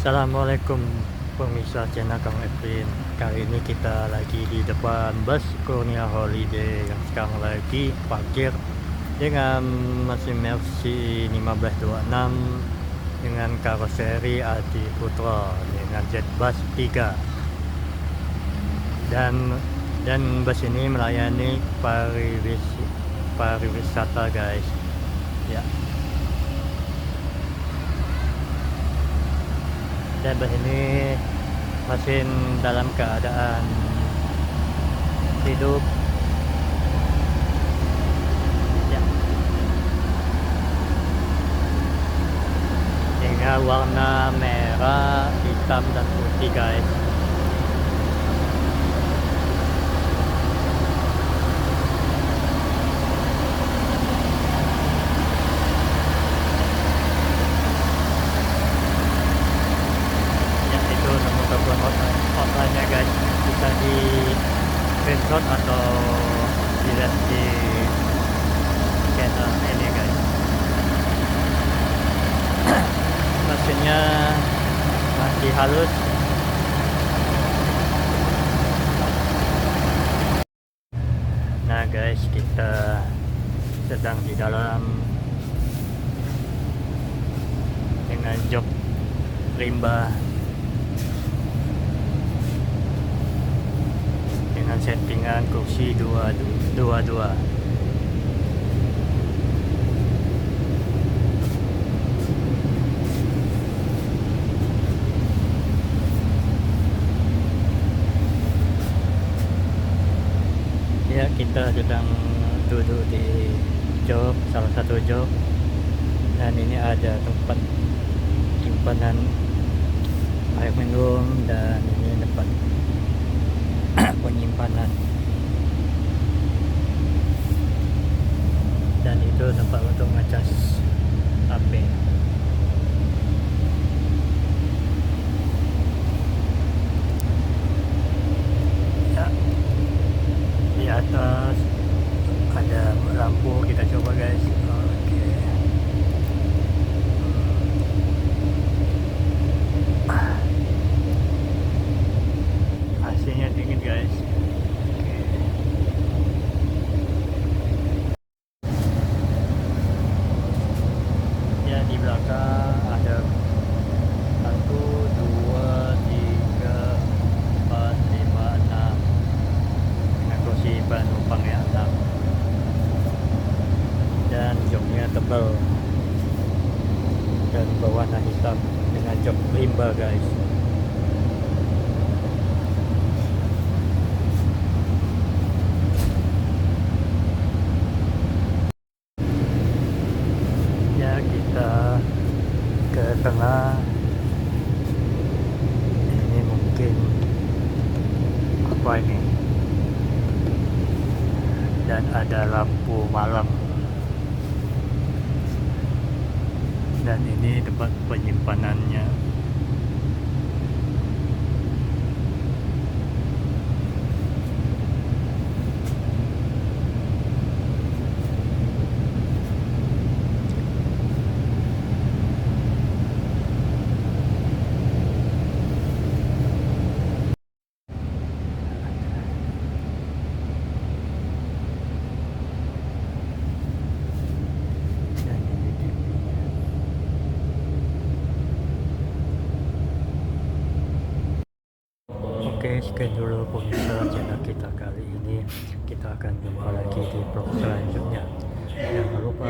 Assalamualaikum pemirsa channel Kang Epin. Kali ini kita lagi di depan bus Kurnia Holiday yang sekarang lagi parkir dengan mesin Mercy 1526 dengan karoseri Adi Putra dengan jet bus 3 dan bus ini melayani pariwisata guys ya. Dan bus ini masih dalam keadaan hidup ya, dengan warna merah, hitam dan putih guys. Hotline-nya guys, bisa di screenshot atau dilihat di channel ini guys. Mesinnya masih halus. Nah guys, kita sedang di dalam dengan jok rimba dengan settingan kursi 22. Ya, kita sedang duduk di jok, salah satu jok, dan ini ada tempat simpanan air minum dan ini tempat penyimpanan, dan itu tempat untuk ngecas HP. Ya, di atas ada lampu, kita coba guys. Oke. AC-nya dingin guys. Oke. Ya, di belakang ada 1, 2, 3, 4, 5, 6 dengan kursi penumpang yang 6, dan joknya tebal dan berwarna hitam dengan jok rimba guys. Ya, kita ke tengah. Ini mungkin apa ini, dan ada lampu malam, dan ini tempat penyimpanannya. Dan ini TV-nya. Oke, sekian dulu pemirsa channel kita kali ini. Kita akan jumpa lagi di vlog selanjutnya. Jangan lupa